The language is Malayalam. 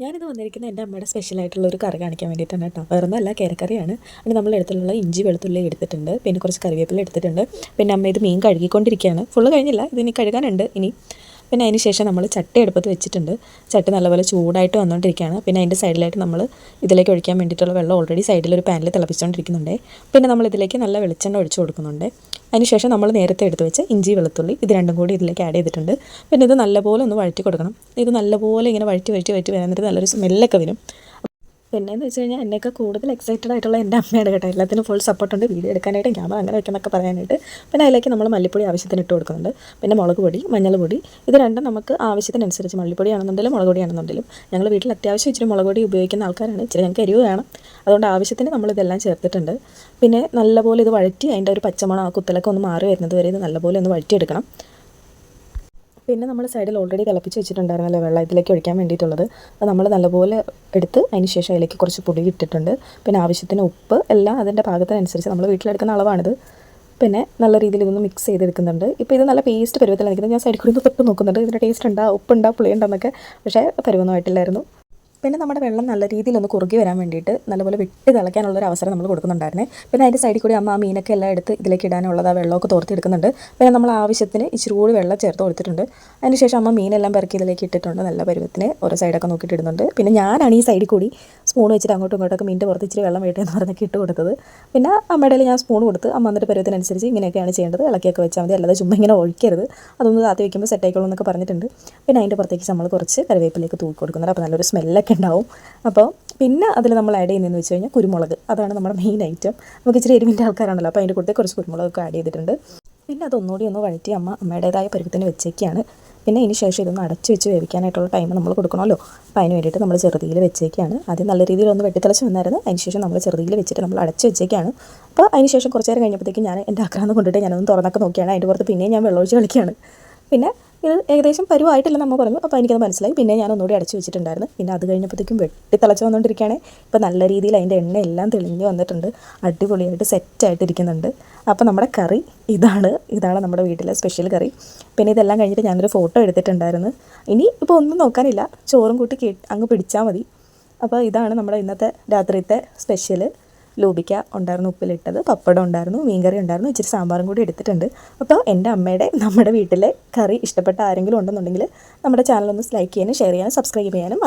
ഞാനിത് വന്നിരിക്കുന്നത് എൻ്റെ അമ്മയുടെ സ്പെഷ്യലായിട്ടുള്ള ഒരു കറി കാണിക്കാൻ വേണ്ടിയിട്ടാണ് കേട്ടോ. വേറൊന്നുമല്ല, കേരക്കറിയാണ്. അതിന് നമ്മൾ എടുത്തുള്ള ഇഞ്ചി വെളുത്തുള്ളി എടുത്തിട്ടുണ്ട്, പിന്നെ കുറച്ച് കറിവേപ്പില എടുത്തിട്ടുണ്ട്. പിന്നെ അമ്മ ഇത് മീൻ കഴുകിക്കൊണ്ടിരിക്കുകയാണ്. ഫുള്ള് കഴിഞ്ഞില്ല, ഇതിനി കഴുകാനുണ്ട് ഇനി. പിന്നെ അതിന് ശേഷം നമ്മൾ ചട്ടി അടുപ്പത്ത് വെച്ചിട്ടുണ്ട്. ചട്ടി നല്ലപോലെ ചൂടായിട്ട് വന്നുകൊണ്ടിരിക്കുകയാണ്. പിന്നെ അതിൻ്റെ സൈഡിലായിട്ട് നമ്മൾ ഇതിലേക്ക് ഒഴിക്കാൻ വേണ്ടിയിട്ടുള്ള വെള്ളം ഓൾറെഡി സൈഡിൽ ഒരു പാനിൽ തിളപ്പിച്ചുകൊണ്ടിരിക്കുന്നുണ്ട്. പിന്നെ നമ്മൾ ഇതിലേക്ക് നല്ല വെളിച്ചെണ്ണ ഒഴിച്ച് കൊടുക്കുന്നുണ്ട്. അതിനുശേഷം നമ്മൾ നേരത്തെ എടുത്ത് വെച്ച് ഇഞ്ചി വെളുത്തുള്ളി ഇത് രണ്ടും കൂടി ഇതിലേക്ക് ആഡ് ചെയ്തിട്ടുണ്ട്. പിന്നെ ഇത് നല്ലപോലെ ഒന്ന് വഴറ്റി കൊടുക്കണം. ഇത് നല്ലപോലെ ഇങ്ങനെ വഴറ്റി വന്നിട്ട് നല്ലൊരു സ്മെല്ലൊക്കെ വരും. പിന്നെയെന്ന് വെച്ച് കഴിഞ്ഞാൽ എന്നെയൊക്കെ കൂടുതൽ എക്സൈറ്റഡ് ആയിട്ടുള്ള എൻ്റെ അമ്മയാണ് കേട്ടോ. എല്ലാത്തിനും ഫുൾ സപ്പോർട്ടുണ്ട്, വീഡിയോ എടുക്കാനായിട്ട് ക്യാമറ അങ്ങനെ വെക്കുന്നൊക്കെ പറയാനായിട്ട്. പിന്നെ അതിലേക്ക് നമ്മൾ മല്ലിപ്പൊടി ആവശ്യത്തിന് ഇട്ട് കൊടുക്കുന്നുണ്ട്. പിന്നെ മുളക് പൊടി, മഞ്ഞൾപ്പൊടി ഇത് രണ്ടും നമുക്ക് ആവശ്യത്തിനനുസരിച്ച്, മല്ലിപ്പൊടിയാണെന്നുണ്ടെങ്കിലും മുളക് പൊടിയാണെന്നുണ്ടെങ്കിലും ഞങ്ങൾ വീട്ടിൽ അത്യാവശ്യം ഇച്ചിരി മുളക് പൊടി ഉപയോഗിക്കുന്ന ആൾക്കാരാണ്. ഇച്ചിരി ഞങ്ങൾക്ക് എരിവ് വേണം, അതുകൊണ്ട് ആവശ്യത്തിന് നമ്മളിതെല്ലാം ചേർത്തിട്ടുണ്ട്. പിന്നെ നല്ലപോലെ ഇത് വഴറ്റി അതിൻ്റെ ഒരു പച്ചമണം ആ കുത്തലൊക്കെ ഒന്ന് മാറി വരുന്നത് വരെ ഇത് നല്ലപോലെ ഒന്ന് വഴറ്റിയെടുക്കണം. പിന്നെ നമ്മൾ സൈഡിൽ ഓൾറെഡി തിളപ്പിച്ച് വെച്ചിട്ടുണ്ടായിരുന്നല്ലോ വെള്ളം ഇതിലേക്ക് ഒഴിക്കാൻ വേണ്ടിയിട്ടുള്ളത്. അത് നമ്മൾ നല്ലപോലെ എടുത്ത് അതിന് ശേഷം അതിലേക്ക് കുറച്ച് പൊടി ഇട്ടിട്ടുണ്ട്. പിന്നെ ആവശ്യത്തിന് ഉപ്പ് എല്ലാം അതിൻ്റെ പാകത്തിനനുസരിച്ച് നമ്മൾ വീട്ടിലെടുക്കുന്ന അളവാണിത്. പിന്നെ നല്ല രീതിയിൽ ഇതൊന്ന് മിക്സ് ചെയ്തെടുക്കുന്നുണ്ട്. ഇപ്പോൾ ഇത് നല്ല പേസ്റ്റ് പരുവത്തിലാണ് നിൽക്കുന്നത്. ഞാൻ സൈഡിൽ കൂടി ഒന്ന് തൊട്ട് നോക്കുന്നുണ്ട്, ഇതിൻ്റെ ടേസ്റ്റ് ഉണ്ടോ, ഉപ്പുണ്ടോ, പുളിയുണ്ടോന്നൊക്കെ. പക്ഷേ പരുവൊന്നും ആയിട്ടില്ലായിരുന്നു. പിന്നെ നമ്മുടെ വെള്ളം നല്ല രീതിയിലൊന്ന് കുറുകി വരാൻ വേണ്ടിയിട്ട് നല്ലപോലെ വെട്ടി തിളയ്ക്കാനുള്ളൊരു അവസരം നമ്മൾ കൊടുക്കുന്നുണ്ടായിരുന്നേ. പിന്നെ അതിൻ്റെ സൈഡിൽ കൂടി അമ്മ ആ മീനൊക്കെ എല്ലാം എടുത്ത് ഇതിലേക്ക് ഇടാനുള്ളത് ആ വെള്ളമൊക്കെ തോർത്തിയെടുക്കുന്നുണ്ട്. പിന്നെ നമ്മൾ ആവശ്യത്തിന് ഇച്ചിരി കൂടി വെള്ളം ചേർത്ത് കൊടുത്തിട്ടുണ്ട്. അതിനുശേഷം അമ്മ മീനെല്ലാം പെറുക്കി ഇതിലേക്ക് ഇട്ടിട്ടുണ്ട്. നല്ല പരുവത്തിന് ഓരോ സൈഡൊക്കെ നോക്കിയിട്ട് ഇടുന്നുണ്ട്. പിന്നെ ഞാനാണ് ഈ സൈഡിൽ കൂടി സ്പൂൺ വെച്ചിട്ട് അങ്ങോട്ടും ഇങ്ങോട്ടൊക്കെ മീനിൻ്റെ പുറത്ത് ഇച്ചിരി വെള്ളം വേട്ടേന്ന് പറഞ്ഞൊക്കെ ഇട്ട് കൊടുത്തത്. പിന്നെ അമ്മയുടെ ഞാൻ സ്പൂൺ കൊടുത്ത് അമ്മ എന്നിട്ട് പരുവത്തിനനുസരിച്ച് ഇങ്ങനെയൊക്കെയാണ് ചെയ്യേണ്ടത്. ഇളക്കിയൊക്കെ വെച്ചാൽ മതി, അല്ലാതെ ചുമ്മാ ഇങ്ങനെ ഒഴിക്കരുത്. അതൊന്ന് താത്തി വയ്ക്കുമ്പോൾ സെറ്റ് ആയിക്കോളും എന്നൊക്കെ പറഞ്ഞിട്ടുണ്ട്. പിന്നെ അതിൻ്റെ പുറത്തേക്ക് നമ്മൾ കുറച്ച് കറിവേപ്പിലേക്ക് തൂക്കി കൊടുക്കുന്നുണ്ട്. അപ്പോൾ നല്ലൊരു സ്മെല്ലൊക്കെ ഉണ്ടാവും. അപ്പോൾ പിന്നെ അതിൽ നമ്മൾ ആഡ് ചെയ്യുന്നതെന്ന് വെച്ച് കഴിഞ്ഞാൽ കുരുമുളക്, അതാണ് നമ്മുടെ മെയിൻ ഐറ്റം. നമുക്ക് ഇച്ചിരി എരിവിൻ്റെ ആൾക്കാരാണല്ലോ, അപ്പോൾ അതിൻ്റെ കൂടെ കുറച്ച് കുരുമുളകൊക്കെ ആഡ് ചെയ്തിട്ടുണ്ട്. പിന്നെ അതൊന്നുകൂടി ഒന്ന് വഴറ്റി അമ്മയുടേതായ പരുവത്തിന് വെച്ചേക്കാണ്. പിന്നെ ഇതിന് ശേഷം ഇതൊന്ന് അടച്ച് വെച്ച് വേവിക്കാനായിട്ടുള്ള ടൈം നമ്മൾ കൊടുക്കണമല്ലോ. അപ്പോൾ അതിന് വേണ്ടിയിട്ട് നമ്മൾ ചെറുതീയിൽ വെച്ചേക്കാണ്. ആദ്യം നല്ല രീതിയിൽ ഒന്ന് വെട്ടിത്തിളച്ച് വന്നായിരുന്നു. അതിന് ശേഷം നമ്മൾ ചെറുതീയിൽ വെച്ചിട്ട് നമ്മൾ അടച്ച് വെച്ചേക്കാണ്. അപ്പോൾ അതിന് ശേഷം കുറച്ച് നേരം കഴിഞ്ഞപ്പോഴത്തേക്കും ഞാൻ എൻ്റെ ആക്രാന്തം കൊണ്ടിട്ട് ഞാനൊന്ന് തുറന്നൊക്കെ നോക്കിയാണ്. അതിൻ്റെ പുറത്ത് പിന്നെയും ഞാൻ വെള്ളമൊഴിച്ച് കളിക്കുകയാണ്. പിന്നെ ഇത് ഏകദേശം പരുവായിട്ടില്ലെന്ന് നമ്മൾ പറഞ്ഞു. അപ്പോൾ എനിക്കത് മനസ്സിലായി. പിന്നെ ഞാൻ ഒന്നുകൂടി അടച്ചു വെച്ചിട്ടുണ്ടായിരുന്നു. പിന്നെ അത് കഴിഞ്ഞപ്പോഴത്തേക്കും വെട്ടി തിളച്ച് വന്നുകൊണ്ടിരിക്കുകയാണ്. ഇപ്പോൾ നല്ല രീതിയിൽ അതിൻ്റെ എണ്ണ എല്ലാം തെളിഞ്ഞ് വന്നിട്ടുണ്ട്. അടിപൊളിയായിട്ട് സെറ്റായിട്ടിരിക്കുന്നുണ്ട്. അപ്പോൾ നമ്മുടെ കറി ഇതാണ് നമ്മുടെ വീട്ടിലെ സ്പെഷ്യൽ കറി. പിന്നെ ഇതെല്ലാം കഴിഞ്ഞിട്ട് ഞാനൊരു ഫോട്ടോ എടുത്തിട്ടുണ്ടായിരുന്നു. ഇനി ഇപ്പോൾ ഒന്നും നോക്കാനില്ല, ചോറും കൂട്ടി അങ്ങ് പിടിച്ചാൽ മതി. അപ്പോൾ ഇതാണ് നമ്മുടെ ഇന്നത്തെ രാത്രിത്തെ സ്പെഷ്യൽ. ലൂബിക്ക ഉണ്ടായിരുന്നു, ഉപ്പിലിട്ടത്, പപ്പടം ഉണ്ടായിരുന്നു, മീൻകറി ഉണ്ടായിരുന്നു, ഇച്ചിരി സാമ്പാറും കൂടി എടുത്തിട്ടുണ്ട്. അപ്പോൾ എൻ്റെ അമ്മയുടെ നമ്മുടെ വീട്ടിലെ കറി ഇഷ്ടപ്പെട്ട ആരെങ്കിലും ഉണ്ടെന്നുണ്ടെങ്കിൽ നമ്മുടെ ചാനൽ ഒന്ന് ലൈക്ക് ചെയ്യാനും ഷെയർ ചെയ്യാനും സബ്സ്ക്രൈബ് ചെയ്യാനും